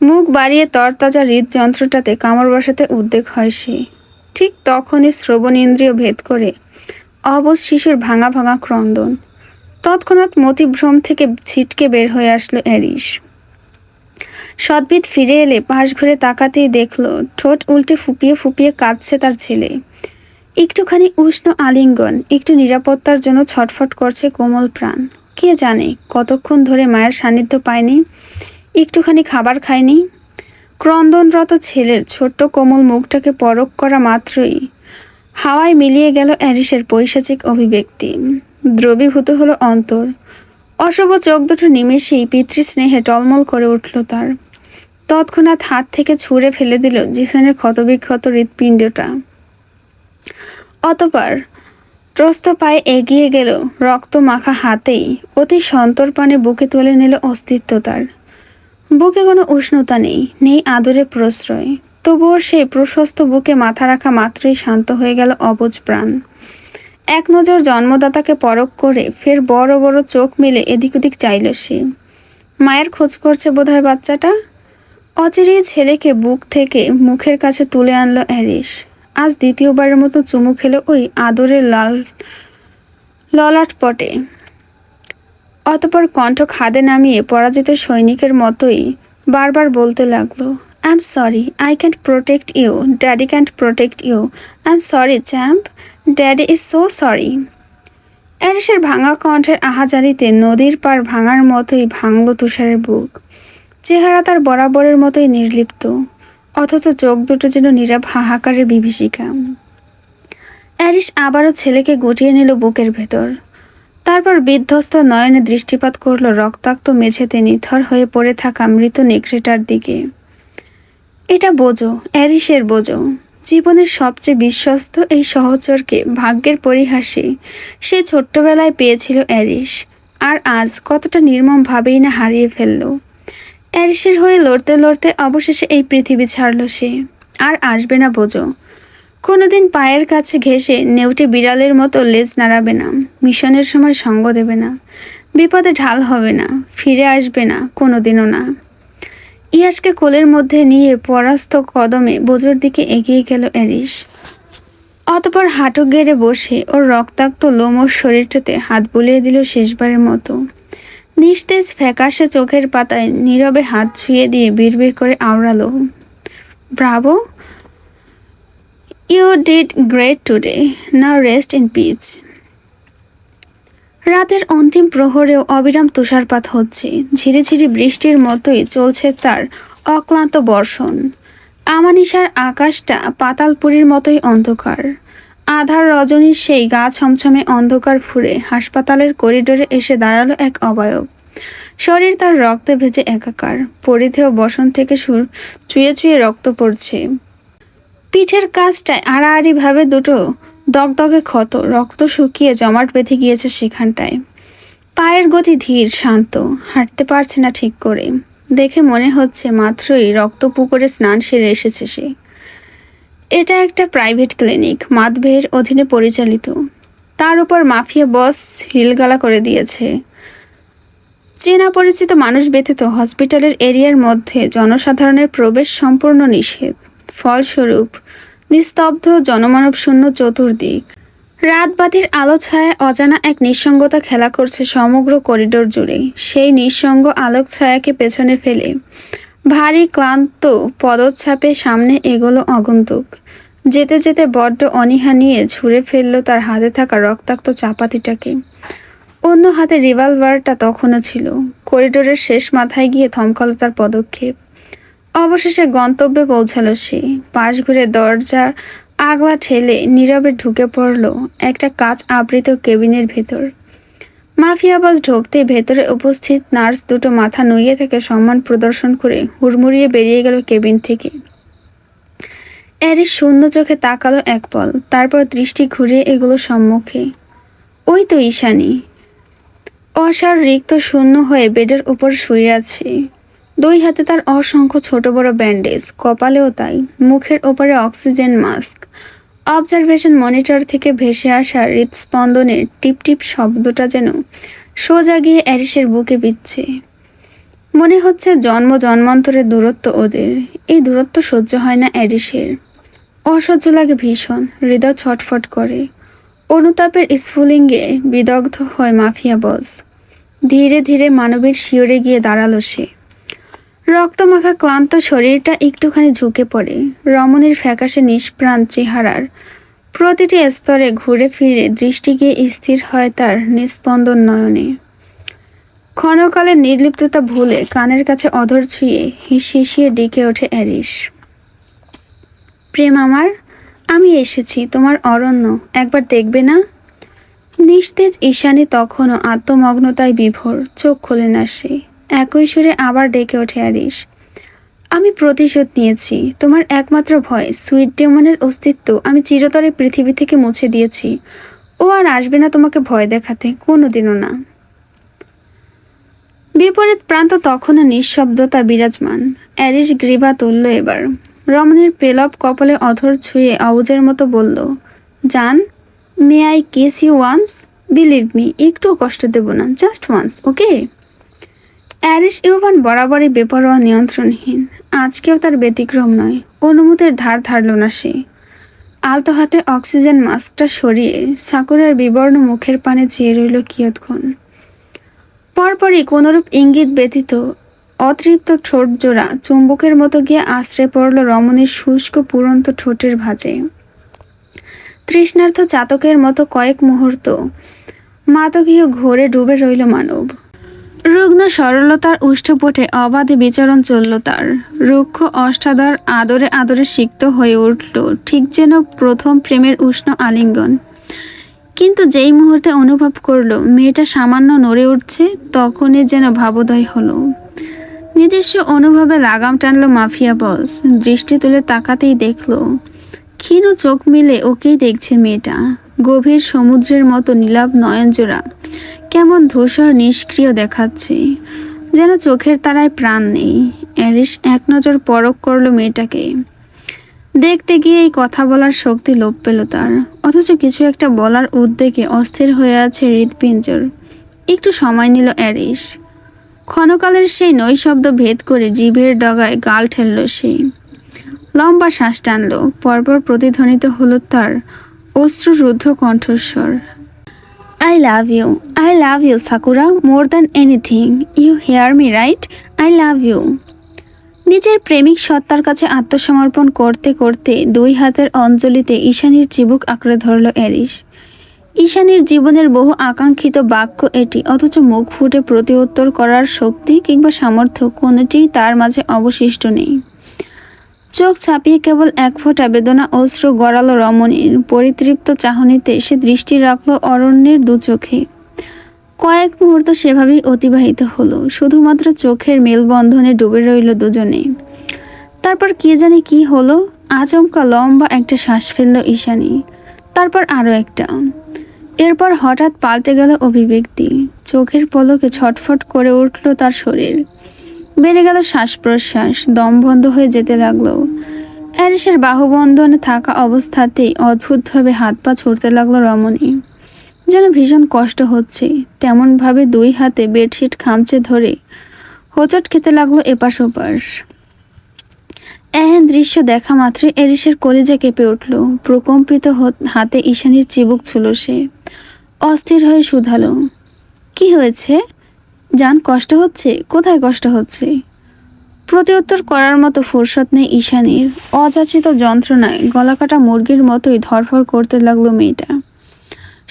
মুখ বাড়িয়ে তরতাজা হৃদযন্ত্রটাতে কামড় বসাতে উদ্বেগ হয় সে। ঠিক তখনই শ্রবণ ইন্দ্রিয় ভেদ করে অবুঝ শিশুর ভাঙা ভাঙা ক্রন্দন। তৎক্ষণাৎ মতিভ্রম থেকে ছিটকে বের হয়ে আসলো অ্যারিস। সদ্ভিদ ফিরে এলে পাশ ঘুরে তাকাতেই দেখলো ঠোঁট উল্টে ফুপিয়ে ফুপিয়ে কাঁদছে তার ছেলে। একটুখানি উষ্ণ আলিঙ্গন, একটু নিরাপত্তার জন্য ছটফট করছে কোমল প্রাণ। কে জানে কতক্ষণ ধরে মায়ের সান্নিধ্য পায়নি, একটুখানি খাবার খায়নি। ক্রন্দনরত ছেলের ছোট্ট কোমল মুখটাকে পরখ করা মাত্রই হাওয়ায় মিলিয়ে গেল অ্যারিসের পৈশাচিক অভিব্যক্তি। দ্রবীভূত হলো অন্তর। অশুভ চোখ দুটো নিমেষেই পিতৃস্নেহে টলমল করে উঠল তার। তৎক্ষণাৎ হাত থেকে ছুঁড়ে ফেলে দিল জিসানের ক্ষতবিক্ষত হৃৎপিণ্ডটা। অতঃপর ত্রস্ত পায়ে এগিয়ে গেল, রক্ত মাখা হাতেই অতি সন্তর্পণে বুকে তুলে নিল অস্তিত্ব তার। বুকে কোনো উষ্ণতা নেই, নেই আদরে প্রশ্রয়। তবুও সেই প্রশস্ত বুকে মাথা রাখা মাত্রই শান্ত হয়ে গেল অবুঝ প্রাণ। এক নজর জন্মদাতাকে পরখ করে ফের বড় বড় চোখ মেলে এদিক ওদিক চাইল সে। মায়ের খোঁজ করছে বোধহয় বাচ্চাটা। অচিরেই ছেলেকে বুক থেকে মুখের কাছে তুলে আনলো অ্যারিস। আজ দ্বিতীয়বারের মতো চুমু খেলো ওই আদরের লাল ললাট পটে। অতপর কণ্ঠ খাদে নামিয়ে পরাজিত সৈনিকের মতোই বারবার বলতে লাগলো, I am sorry, I can't protect you, daddy can't protect you, I am sorry champ, daddy is so sorry. অ্যারিসের ভাঙা কণ্ঠের আহাজারিতে নদীর পার ভাঙার মতোই ভাঙল তুষারের বুক। চেহারা তার বরাবরের মতোই নির্লিপ্ত, অথচ চোখ দুটো যেন নীরব হাহাকারের বিভীষিকা। অ্যারিস আবারও ছেলেকে গুটিয়ে নিল বুকের ভেতর। তারপর বিধ্বস্ত নয়নে দৃষ্টিপাত করল রক্তাক্ত মেঝেতে নিথর হয়ে পড়ে থাকা মৃত নেকড়েটার দিকে। এটা বোঝো, অ্যারিসের বোঝো, জীবনের সবচেয়ে বিশ্বস্ত এই সহচরকে ভাগ্যের পরিহাসে সে ছোট্টবেলায় পেয়েছিল অ্যারিস, আর আজ কতটা নির্মমভাবেই না হারিয়ে ফেলল। অ্যারিসের হয়ে লড়তে লড়তে অবশেষে এই পৃথিবী ছাড়ল সে, আর আসবে না বোঝো। কোনোদিন পায়ের কাছে ঘেঁষে নেউটে বিড়ালের মতো লেজ নাড়াবে না, মিশনের সময় সঙ্গ দেবে না, বিপদে ঢাল হবে না, ফিরে আসবে না কোনোদিনও না। ইয়াসকে কোলের মধ্যে নিয়ে পরাস্ত কদমে বোঝোর দিকে এগিয়ে গেল অ্যারিস। অতপর হাঁটু গেড়ে বসে ওর রক্তাক্ত লোমর শরীরটাতে হাত বুলিয়ে দিল শেষবারের মতো। নিস্তেজ ফ্যাকাশে চোখের পাতায় নীরবে হাত ছুঁয়ে দিয়ে বিড়বিড় করে আওড়ালো, bravo, you did great today, now rest in peace. রাতের অন্তিম প্রহরেও অবিরাম তুষারপাত হচ্ছে, ঝিরিঝিরি বৃষ্টির মতোই চলছে তার অক্লান্ত বর্ষণ। আমানিশার আকাশটা পাতালপুরীর মতোই অন্ধকার। আধার রজনীর সেই গা ছমছমে অন্ধকার ফুঁড়ে হাসপাতালের করিডোরে এসে দাঁড়ালো এক অবয়ব। শরীর তার রক্তে ভেজে একাকার, পরিধেয় বসন থেকে চুয়ে চুয়ে রক্ত পড়ছে। পিঠের কাছটায় আড়াআড়িভাবে দুটো দগদগে ক্ষত, রক্ত শুকিয়ে জমাট বেঁধে গিয়েছে সেখানটায়। পায়ের গতি ধীর শান্ত, হাঁটতে পারছে না ঠিক করে। দেখে মনে হচ্ছে মাত্রই রক্ত পুকুরে স্নান সেরে এসেছে সে। এটা একটা প্রাইভেট ক্লিনিক, মাদভের অধীনে পরিচালিত। তার উপর মাফিয়া বস হিলগালা করে দিয়েছে। চেনা পরিচিত মানুষ ব্যতীত হসপিটালের এরিয়ার মধ্যে জনসাধারণের প্রবেশ সম্পূর্ণ নিষেধ। ফলস্বরূপ নিস্তব্ধ জনমানব শূন্য চতুর্দিক। রাতবাতির আলো ছায়া অজানা এক নিঃসঙ্গতা খেলা করছে সমগ্র করিডোর জুড়ে। সেই নিঃসঙ্গ আলোক ছায়াকে পেছনে ফেলে ভারী ক্লান্ত পদচ্ছাপে সামনে এগোলো আগন্তুক। যেতে যেতে বড্ড অনীহা নিয়ে ছুঁড়ে ফেলল তার হাতে থাকা রক্তাক্ত চাপাতিটাকে। অন্য হাতে রিভলভারটা তখনও ছিল। করিডোরের শেষ মাথায় গিয়ে থমকালো তার পদক্ষেপ। অবশেষে গন্তব্যে পৌঁছালো সে। পাশ ঘুরে দরজার আগলা ঠেলে নীরবে ঢুকে পড়ল একটা কাচ আবৃত কেবিনের ভেতর। মাফিয়া বস ঢুকতেই ভেতরে উপস্থিত নার্স দুটো মাথা নুইয়ে থেকে সম্মান প্রদর্শন করে হুড়মুড়িয়ে বেরিয়ে গেল কেবিন থেকে। অ্যারিস শূন্য চোখে তাকালো এক পল, তারপর দৃষ্টি ঘুরিয়ে এগুলো সম্মুখে। ওই তো ঈশানী, অসার রিক্ত শূন্য হয়ে বেডের উপর শুয়ে আছে। দুই হাতে তার অসংখ্য ছোট বড় ব্যান্ডেজ, কপালেও তাই, মুখের ওপরে অক্সিজেন মাস্ক। অবজারভেশন মনিটর থেকে ভেসে আসা হৃদস্পন্দনের টিপ টিপ শব্দটা যেন সোজা গিয়ে অ্যারিসের বুকে বিচ্ছে। মনে হচ্ছে জন্ম জন্মান্তরের দূরত্ব ওদের। এই দূরত্ব সহ্য হয় না অ্যারিসের। অসহ্য লাগে ভীষণ, হৃদয় ছটফট করে। অনুতাপের স্ফুলিঙ্গে বিদগ্ধ হয় মাফিয়া বস। ধীরে ধীরে মানবের শিয়রে গিয়ে দাঁড়ালো সে। রক্তমাখা ক্লান্ত শরীরটা একটুখানি ঝুঁকে পড়ে। রমণীর ফ্যাকাশে নিষ্প্রাণ চেহারার প্রতিটি স্তরে ঘুরে ফিরে দৃষ্টি গিয়ে স্থির হয় তার নিস্পন্দন নয়নে। ক্ষণকালের নির্লিপ্ততা ভুলে কানের কাছে অধর ছুঁয়ে হিসিয়ে ডেকে ওঠে অ্যারিস। প্রেম আমার, আমি এসেছি তোমার অরণ্য, একবার দেখবে না? নিস্তেজ ঈশানী তখনও আত্মমগ্নতায় বিভোর, চোখ খোলে না সে। একই সুরে আবার ডেকে ওঠে অ্যারিস। আমি প্রতিশোধ নিয়েছি। তোমার একমাত্র ভয় সুইট ডেমনের অস্তিত্ব আমি চিরতরে পৃথিবী থেকে মুছে দিয়েছি। ও আর আসবে না তোমাকে ভয় দেখাতে, কোনোদিনও না। বিপরীত প্রান্ত তখনও নিঃশব্দতা বিরাজমান। অ্যারিস গ্রীবা তুলল এবার। রমণীর পেলব কপালে অধর ছুঁয়ে আউজের মতো বলল, জান, may I kiss you once? Believe me, একটুও কষ্ট দেব না, just once, okay? Aris Yuvan বরাবরই বেপরোয়া নিয়ন্ত্রণহীন। আজকেও তার ব্যতিক্রম নয়। অনুমতির ধার ধারল না সে। আলতো হাতে অক্সিজেন মাস্কটা সরিয়ে সাকুরার বিবর্ণ মুখের পানে চেয়ে রইল কিয়ৎক্ষণ। পরপরই কোনরূপ ইঙ্গিত ব্যতীত অতৃপ্ত ঠোঁট জোড়া চুম্বকের মতো গিয়ে আশ্রে পড়ল রমণীর শুষ্ক পুরন্ত ঠোঁটের ভাঁজে। তৃষ্ণার্থ চাতকের মতো কয়েক মুহূর্ত মাতকীয় ঘোরে ডুবে রইল মানব। রুগ্ন সরলতার উষ্ঠপটে অবাধে বিচরণ চলল তার। রুক্ষ অষ্টাদর আদরে আদরে সিক্ত হয়ে উঠল, ঠিক যেন প্রথম প্রেমের উষ্ণ আলিঙ্গন। কিন্তু যেই মুহূর্তে অনুভব করল মেয়েটা সামান্য নড়ে উঠছে, তখনই যেন ভাবোদয় হলো। নিজস্ব অনুভবে লাগাম টানল মাফিয়া বস। দৃষ্টি তুলে তাকাতেই দেখল ক্ষীণ চোখ মিলে ওকেই দেখছে মেয়েটা। গভীর সমুদ্রের মতো নীলাভ নয়নজোড়া কেমন ধূসর নিষ্ক্রিয় দেখাচ্ছে, যেন চোখের তারায় প্রাণ নেই। অ্যারিস এক নজর পরখ করল মেয়েটাকে। দেখতে গিয়ে এই কথা বলার শক্তি লোপ পেল তার, অথচ কিছু একটা বলার উদ্বেগে অস্থির হয়ে আছে হৃৎপিঞ্জর। একটু সময় নিল অ্যারিস। ক্ষণকালের সেই নৈশব্দ ভেদ করে জিভের ডগায় গাল ঠেলল সে। লম্বা শ্বাস টানল। পরপর প্রতিধ্বনিত হলো তার অশ্রুরুদ্ধ কণ্ঠস্বর। I love you, Sakura, more than anything. You hear me, right? I love you. নিজের প্রেমিক সত্তার কাছে আত্মসমর্পণ করতে করতে দুই হাতের অঞ্জলিতে ঈশানীর চিবুক আঁকড়ে ধরল অ্যারিস। ঈশানীর জীবনের বহু আকাঙ্ক্ষিত বাক্য এটি, অথচ মুখ ফুটে প্রতি উত্তর করার শক্তি কিংবা সামর্থ্য কোনোটিই তার মাঝে অবশিষ্ট নেই। চোখ ছাপিয়ে কেবল এক ফোঁটা বেদনা অশ্রু গড়ালো রমণীর। পরিতৃপ্ত চাহনিতে সে দৃষ্টি রাখল অরণ্যের দু চোখে। কয়েক মুহূর্ত সেভাবেই অতিবাহিত হলো, শুধুমাত্র চোখের মেলবন্ধনে ডুবে রইল দুজনে। তারপর কে জানে কি হলো, আচমকা লম্বা একটা শ্বাস ফেলল ঈশানী, তারপর আরও একটা। এরপর হঠাৎ পাল্টে গেল অভিব্যক্তি। চোখের পলকে ছটফট করে উঠল তার শরীর। বেড়ে গেল শ্বাস প্রশ্বাস, দম বন্ধ হয়ে যেতে লাগলো। অ্যারিসের বাহুবন্ধনে থাকা অবস্থাতেই অদ্ভুতভাবে হাত পা ছুটতে লাগলো রমণী। যেন ভীষণ কষ্ট হচ্ছে, তেমনভাবে দুই হাতে বেডশিট খামচে ধরে হোঁচট খেতে লাগলো এপাশ ওপাশ। এহেন দৃশ্য দেখা মাত্রই অ্যারিসের কলিজা কেঁপে উঠল। প্রকম্পিত হাতে ঈশানীর চিবুক ছুল সে। অস্থির হয়ে শুধালো, কি হয়েছে জান? কষ্ট হচ্ছে? কোথায় কষ্ট হচ্ছে? প্রতিউত্তর করার মতো ফুরসত নেই ঈশানীর। অযাচিত যন্ত্রণায় গলাকাটা মুরগির মতোই ধরফর করতে লাগলো মেয়েটা।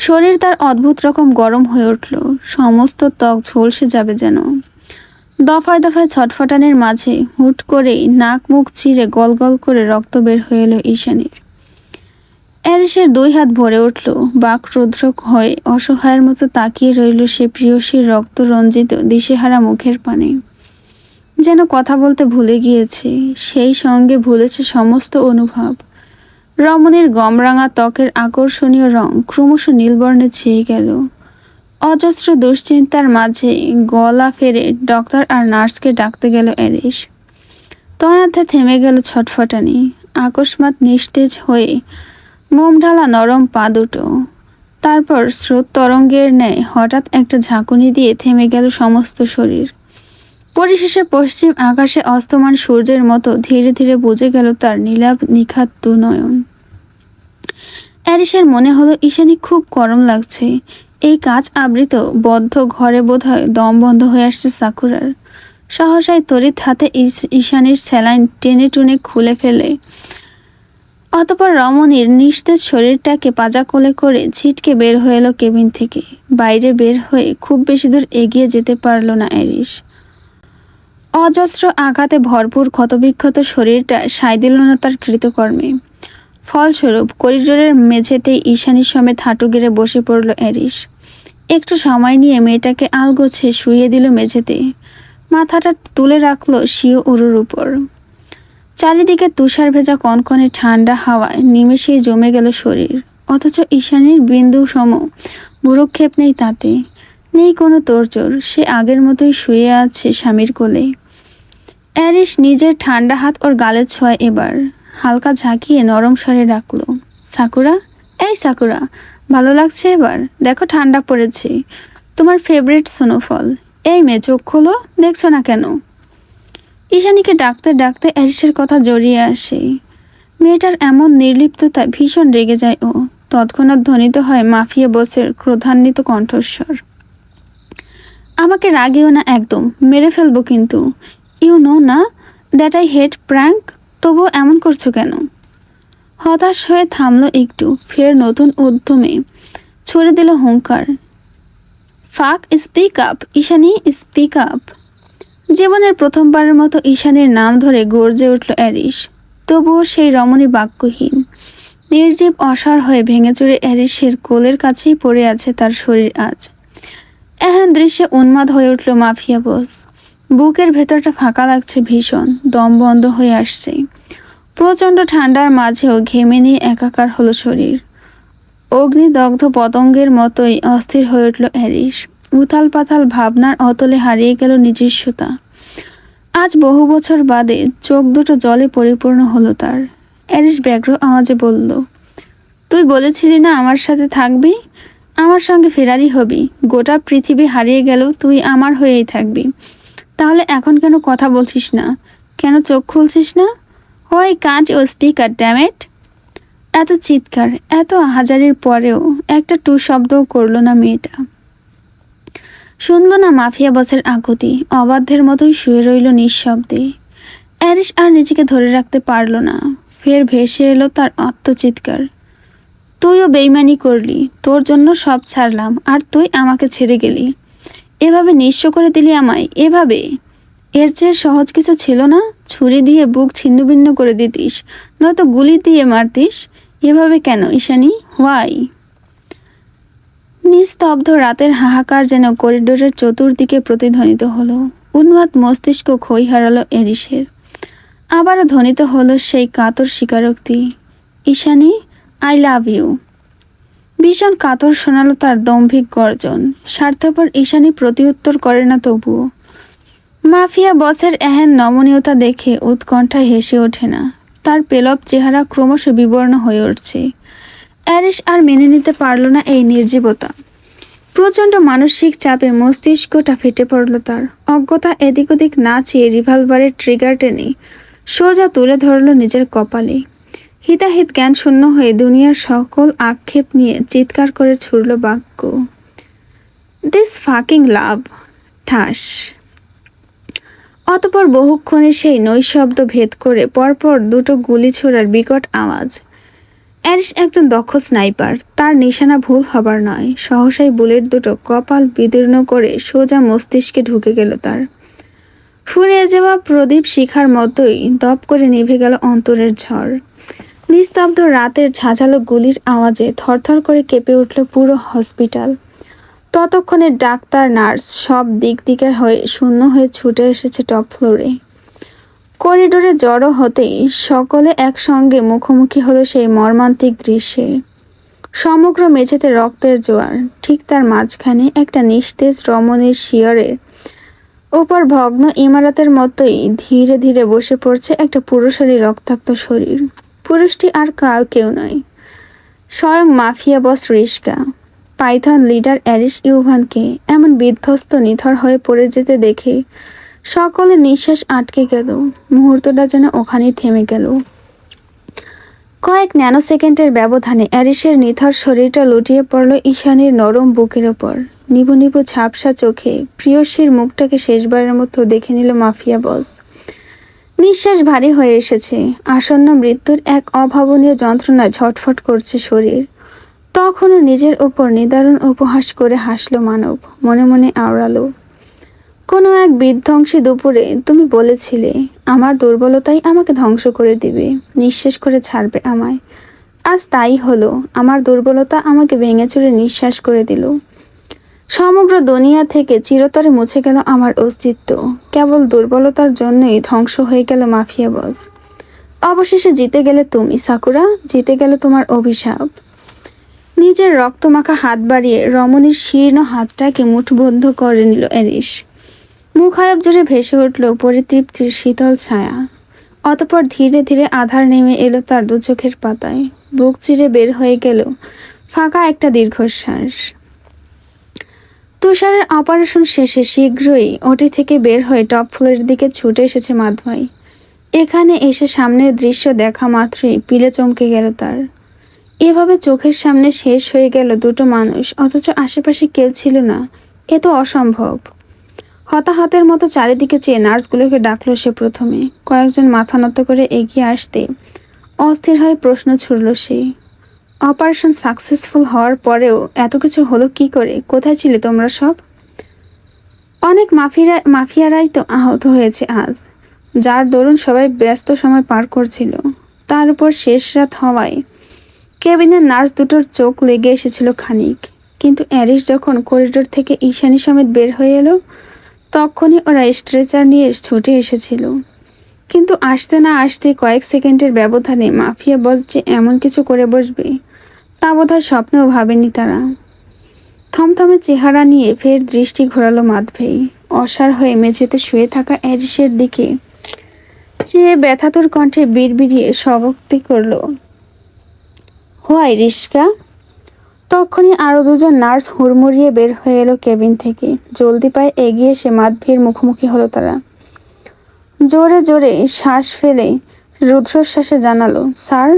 শরীর তার অদ্ভুত রকম গরম হয়ে উঠল, সমস্ত ত্বক ঝলসে যাবে যেন। দফায় দফায় ছটফটানের মাঝে হুট করেই নাক মুখ চিরে গল গল করে রক্ত বের হয়ে এলো ঈশানীর। অ্যারিসের দুই হাত ভরে উঠল। বাক রুদ্র হয়ে অসহায়ের মতো তাকিয়ে রইল সে প্রিয়সীর রক্ত রঞ্জিত দিশেহারা মুখের পানে। যেন কথা বলতে ভুলে গিয়েছে, সেই সঙ্গে ভুলেছে সমস্ত অনুভব। রমণীর গমরাঙা ত্বকের আকর্ষণীয় রং ক্রমশ নীলবর্ণে ছেয়ে গেল। অজস্র দুশ্চিন্তার মাঝে গলা ফেরে ডক্টর আর নার্সকে ডাকতে গেল অ্যারিস। তনাথে থেমে গেল ছটফটানি। আকস্মাৎ নিস্তেজ হয়ে মোম ঢালা নরম পা দুটো। তারপর স্রোত তরঙ্গের ন্যায় হঠাৎ একটা ঝাঁকুনি দিয়ে থেমে গেল সমস্ত শরীর। পরিশেষে পশ্চিম আকাশে অস্তমান সূর্যের মতো ধীরে ধীরে বুঝে গেল তার নীলাভ নিখাত দু নয়ন। অ্যারিসের মনে হলো ঈশানী খুব গরম লাগছে। এই কাচ আবৃত বদ্ধ ঘরে বোধহয় দম বন্ধ হয়ে আসছে সাকুরার। সহসাই তড়িৎ হাতে ঈশানীর স্যালাইন টেনে টুনে খুলে ফেলে অতপর রমণীর নিস্তেজ শরীরটাকে পাজা কোলে করে ছিটকে বের হয়ে এলো কেবিন থেকে। বাইরে বের হয়ে খুব বেশি দূর এগিয়ে যেতে পারল না অ্যারিস। অজস্র আঘাতে ভরপুর ক্ষতবিক্ষত শরীরটা সায় দিল না তার কৃতকর্মে। ফলস্বরূপ করিডোরের মেঝেতেই ঈশানীর সমেত হাঁটু গেড়ে বসে পড়ল অ্যারিস। একটু সময় নিয়ে মেয়েটাকে আলগোছে শুইয়ে দিল মেঝেতে। মাথাটা তুলে রাখলো স্বীয় উরুর উপর। চারিদিকে তুষার ভেজা কনকনে ঠান্ডা হাওয়ায় নিমেষেই জমে গেল শরীর, অথচ ঈশানীর বিন্দু সম ভ্রুক্ষেপ নেই তাতে। নেই কোনো তোড়জোড়, সে আগের মতোই শুয়ে আছে স্বামীর কোলে। অ্যারিস নিজের ঠান্ডা হাত ওর গালে ছোঁয় এবার। হালকা ঝাঁকিয়ে নরম স্বরে ডাকলো, সাকুরা, এই সাকুরা, ভালো লাগছে এবার? দেখো ঠান্ডা পড়েছে। তোমার ফেভারিট স্নোফল। এই মেয়ে, চোখ খোলো, দেখছো না কেন? ঈশানীকে ডাকতে ডাকতে অ্যারিসের কথা জড়িয়ে আসে। মেয়েটার এমন নির্লিপ্ততায় ভীষণ রেগে যায় ও। তৎক্ষণাৎ ধ্বনিত হয় মাফিয়া বসের ক্রোধান্বিত কণ্ঠস্বর। আমাকে রাগিও না একদম, মেরে ফেলবো কিন্তু। ইউ নো না দ্যাট আই হেট প্র্যাঙ্ক, তবুও এমন করছো কেন? হতাশ হয়ে থামলো একটু, ফের নতুন উদ্যমে ছুড়ে দিল হুঙ্কার। ফাক, speak up Ishani, speak up. জীবনের প্রথমবারের মতো ঈশানীর নাম ধরে গর্জে উঠল অ্যারিস। তবুও সেই রমণী বাক্যহীন, নির্জীব অসাড় হয়ে ভেঙে চুরে অ্যারিসের কোলের কাছেই পড়ে আছে তার শরীর আজ। এহেন দৃশ্যে উন্মাদ হয়ে উঠল মাফিয়া বস। বুকের ভেতরটা ফাঁকা লাগছে ভীষণ, দম বন্ধ হয়ে আসছে। প্রচণ্ড ঠান্ডার মাঝেও ঘেমে নিয়ে একাকার হলো শরীর। অগ্নিদগ্ধ পতঙ্গের মতোই অস্থির হয়ে উঠল অ্যারিস। উথাল পাথাল ভাবনার অতলে হারিয়ে গেল নিজস্বতা। আজ বহু বছর বাদে চোখ দুটো জলে পরিপূর্ণ হলো তার। অ্যারিস ব্যগ্র আওয়াজে বলল, তুই বলেছিলি না আমার সাথে থাকবি, আমার সঙ্গে ফেরারি হবি, গোটা পৃথিবী হারিয়ে গেলেও তুই আমার হয়েই থাকবি। তাহলে এখন কেন কথা বলছিস না, কেন চোখ খুলছিস না? Why can't you speak a damn it? এত চিৎকার, এত হাজারির পরেও একটা টু শব্দও করলো না মেয়েটা। শুনল না মাফিয়া বসের আকুতি, অবাধ্যের মতোই শুয়ে রইল নিঃশব্দে। অ্যারিস আর নিজেকে ধরে রাখতে পারল না, ফের ভেসে এলো তার আত্মচিৎকার। তুইও বেইমানি করলি, তোর জন্য সব ছাড়লাম আর তুই আমাকে ছেড়ে গেলি, এভাবে নিঃস্ব করে দিলি আমায়, এভাবে? এর চেয়ে সহজ কিছু ছিল না? ছুরি দিয়ে বুক ছিন্নভিন্ন করে দিতিস, নয়তো গুলি দিয়ে মারতিস। এভাবে কেন ঈশানী, হোয়াই? নিস্তব্ধ রাতের হাহাকার যেন করিডোরের চতুর্দিকে প্রতিধ্বনিত হলো। উন্মাদ মস্তিষ্ক খই হারালো এরিসের। আবারও ধ্বনিত হলো সেই কাতর স্বীকারোক্তি, ঈশানী, আই লাভ ইউ। ভীষণ কাতর শোনালো তার দম্ভিক গর্জন। স্বার্থপর ঈশানী প্রতিউত্তর করে না তবুও। মাফিয়া বসের এহেন নমনীয়তা দেখে উৎকণ্ঠায় হেসে ওঠে না। তার পেলব চেহারা ক্রমশ বিবর্ণ হয়ে উঠছে। অ্যারিস আর মেনে নিতে পারল না এই নির্জীবতা। প্রচণ্ড মানসিক চাপে মস্তিষ্কটা ফেটে পড়ল তার। অজ্ঞতা এদিক ওদিক না চেয়ে রিভলভারের ট্রিগার টেনে সোজা তুলে ধরল নিজের কপালে। হিতাহিত জ্ঞান শূন্য হয়ে দুনিয়ার সকল আক্ষেপ নিয়ে চিৎকার করে ছুড়ল বাক্য, দিস ফাকিং লাভ। ঠাস। অতপর বহুক্ষণে সেই নৈশব্দ ভেদ করে পরপর দুটো গুলি ছোড়ার বিকট আওয়াজ। অ্যারিস একজন দক্ষ স্নাইপার, তার নিশানা ভুল হবার নয়। সহসাই বুলেট দুটো কপাল বিদীর্ণ করে সোজা মস্তিষ্কে ঢুকে গেল তার। ফুরিয়ে যাওয়া প্রদীপ শিখার মতোই দপ করে নিভে গেল অন্তরের ঝড়। নিস্তব্ধ রাতের ঝাঁঝালো গুলির আওয়াজে থরথর করে কেঁপে উঠল পুরো হসপিটাল। ততক্ষণে ডাক্তার, নার্স সব দিক দিকে হয়ে শূন্য হয়ে ছুটে এসেছে টপ ফ্লোরে। করিডোরে জড়ো হতেই সকলে একসঙ্গে মুখোমুখি হলো সেই মর্মান্তিক দৃশ্যে। সমগ্র মেঝেতে রক্তের জোয়ার, ঠিক তার মাঝখানে একটা নিস্তেজ রমণীর শিয়রের উপর ভগ্ন ইমারতের মতোই ধীরে ধীরে বসে পড়ছে একটা পুরুষেরই রক্তাক্ত শরীর। পুরুষটি আর কেউ নয়, স্বয়ং মাফিয়া বস রিশকা। পাইথন লিডার অ্যারিস ইউভানকে এমন বিধ্বস্ত নিথর হয়ে পড়ে যেতে দেখে সকলের নিঃশ্বাস আটকে গেল। মুহূর্তটা যেন ওখানেই থেমে গেল। কয়েক ন্যানোসেকেন্ডের ব্যবধানে অ্যারিসের নিথর শরীরটা লুটিয়ে পড়ল ঈশানীর নরম বুকের ওপর। নিবু নিবু ঝাপসা চোখে প্রিয়সীর মুখটাকে শেষবারের মতো দেখে নিল মাফিয়া বস। নিঃশ্বাস ভারী হয়ে এসেছে। আসন্ন মৃত্যুর এক অভাবনীয় যন্ত্রণায় ছটফট করছে শরীর। তখনও নিজের ওপর নিদারুণ উপহাস করে হাসল মানব। মনে মনে আওড়ালো, কোনো এক বিধ্বংসী দুপুরে তুমি বলেছিলে আমার দুর্বলতাই আমাকে ধ্বংস করে দিবে, নিঃশেষ করে ছাড়বে আমায়। আজ তাই হলো। আমার দুর্বলতা আমাকে ভেঙে চুরে নিঃশ্বাস করে দিল। সমগ্র দুনিয়া থেকে চিরতরে মুছে গেল আমার অস্তিত্ব। কেবল দুর্বলতার জন্যই ধ্বংস হয়ে গেল মাফিয়া বস। অবশেষে জিতে গেলে তুমি সাকুরা, জিতে গেল তোমার অভিশাপ। নিজের রক্তমাখা হাত বাড়িয়ে রমণীর শীর্ণ হাতটাকে মুঠবদ্ধ করে নিল অ্যারিস। মুখায়ব জুড়ে ভেসে উঠল পরিতৃপ্তির শীতল ছায়া। অতপর ধীরে ধীরে আধার নেমে এলো তার দু চোখের পাতায়। বুক চিরে বের হয়ে গেল ফাঁকা একটা দীর্ঘশ্বাস। তুষারের অপারেশন শেষে শীঘ্রই ওটি থেকে বের হয়ে টপ ফ্লোরের দিকে ছুটে এসেছে মাধভাই। এখানে এসে সামনের দৃশ্য দেখা মাত্রই পিলে চমকে গেল তার। এভাবে চোখের সামনে শেষ হয়ে গেল দুটো মানুষ, অথচ আশেপাশে কেউ ছিল না। এ তো অসম্ভব। হতাহতের মতো চারিদিকে চেয়ে নার্সগুলোকে ডাকলো সে প্রথমে। কয়েকজন মাথা নত করে এগিয়ে আসতে অস্থির হয়ে প্রশ্ন ছুড়ল সে। অপারেশন সাকসেসফুল হওয়ার পরেও এত কিছু হলো কি করে? কোথায় ছিলে তোমরা সব? অনেক মাফিয়ারাই তো আহত হয়েছে আজ, যার দরুন সবাই ব্যস্ত সময় পার করছিল। তার উপর শেষ রাত হওয়ায় কেবিনের নার্স দুটোর চোখ লেগে এসেছিল খানিক। কিন্তু অ্যারিস যখন করিডোর থেকে ঈশানী সমেত বের হয়ে এলো, তখনই ওরা স্ট্রেচার নিয়ে ছুটে এসেছিল। কিন্তু আসতে না আসতে কয়েক সেকেন্ডের ব্যবধানে মাফিয়া বস যে এমন কিছু করে বসবে তা বোধহয় স্বপ্নেও ভাবেনি তারা। থমথমে চেহারা নিয়ে ফের দৃষ্টি ঘোরালো মাধভেই। অসাড় হয়ে মেঝেতে শুয়ে থাকা অ্যারিসের দিকে চেয়ে ব্যথাতুর কণ্ঠে বিড়বিড়িয়ে স্বগোক্তি করল, হোয়াই রিস্কা। তখনই আরো দুজন নার্স হুড়মুড়িয়ে বের হয়ে এলো কেবিন থেকে। জলদি পায়ে এগিয়ে এসে মাধভীর মুখোমুখি হলো তারা। জোরে জোরে শ্বাস ফেলে রুদ্ধশ্বাসে জানালো, স্যার,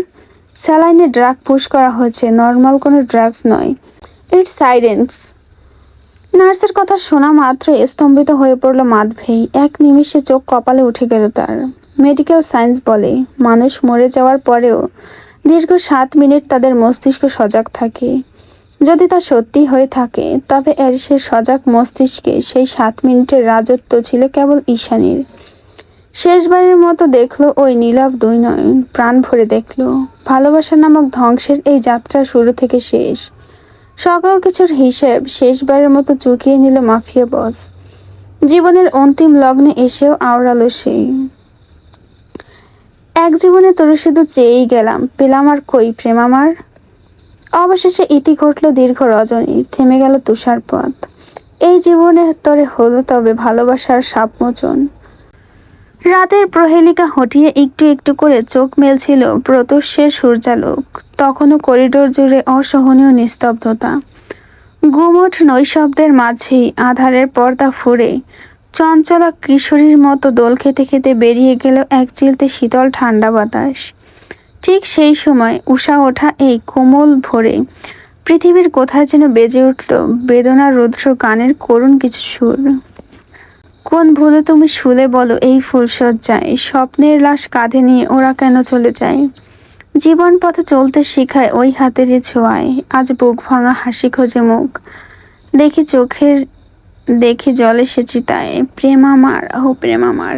স্যালাইনে ড্রাগ পুশ করা হয়েছে, নর্মাল কোনো ড্রাগস নয়, ইটস সাইরেন্স। নার্সের কথা শোনা মাত্র স্তম্ভিত হয়ে পড়ল মাধভেই। এক নিমিষে চোখ কপালে উঠে গেল তার। মেডিকেল সায়েন্স বলে মানুষ মরে যাওয়ার পরেও দীর্ঘ 7 মিনিট তাদের মস্তিষ্ক সজাগ থাকে। যদি তা সত্যি হয়ে থাকে তবে অ্যারিসের সজাগ মস্তিষ্কে সেই 7 মিনিটের রাজত্ব ছিল কেবল ঈশানীর। শেষবারের মতো দেখলো ওই নীলাভ দুই নয়ন, প্রাণ ভরে দেখলো। ভালোবাসা নামক ধ্বংসের এই যাত্রা শুরু থেকে শেষ। সকল কিছুর হিসেব শেষবারের মতো চুকিয়ে নিল মাফিয়া বস। জীবনের অন্তিম লগ্নে এসেও আওড়ালো সেই, এক জীবনে তোর শুধু চেয়েই গেলাম, পেলাম আর কই প্রেম আমার। অবশেষে ইতি ঘটল দীর্ঘ রজনীর, থেমে গেল তুষারপথ। এই জীবনে তরে হলো তবে ভালোবাসার সাপমোচন। রাতের প্রহেলিকা হটিয়ে একটু একটু করে চোখ মেলছিল প্রত্যুষের সূর্যালোক। তখনও করিডোর জুড়ে অসহনীয় নিস্তব্ধতা। গুমোট নৈশব্দের মাঝেই আধারের পর্দা ফুঁড়ে চঞ্চলা কিশোরীর মতো দোল খেতে খেতে বেরিয়ে গেল এক চিলতে শীতল ঠান্ডা বাতাস। ঠিক সেই সময় উষা ওঠা এই কোমল ভোরে পৃথিবীর কোথায় যেন বেজে উঠল বেদনার রুদ্র গানের করুণ কিছু সুর। কোন ভুলে তুমি শুলে বলো এই ফুলশয্যায়, স্বপ্নের লাশ কাঁধে নিয়ে ওরা কেন চলে যায়? জীবন পথে চলতে শেখায় ওই হাতেরই ছোঁয়ায়। আজ বুক ভাঙা হাসি খোঁজে মুখ, দেখি চোখের দেখি জলে সে চিতায়, প্রেম আমার, ও প্রেম আমার।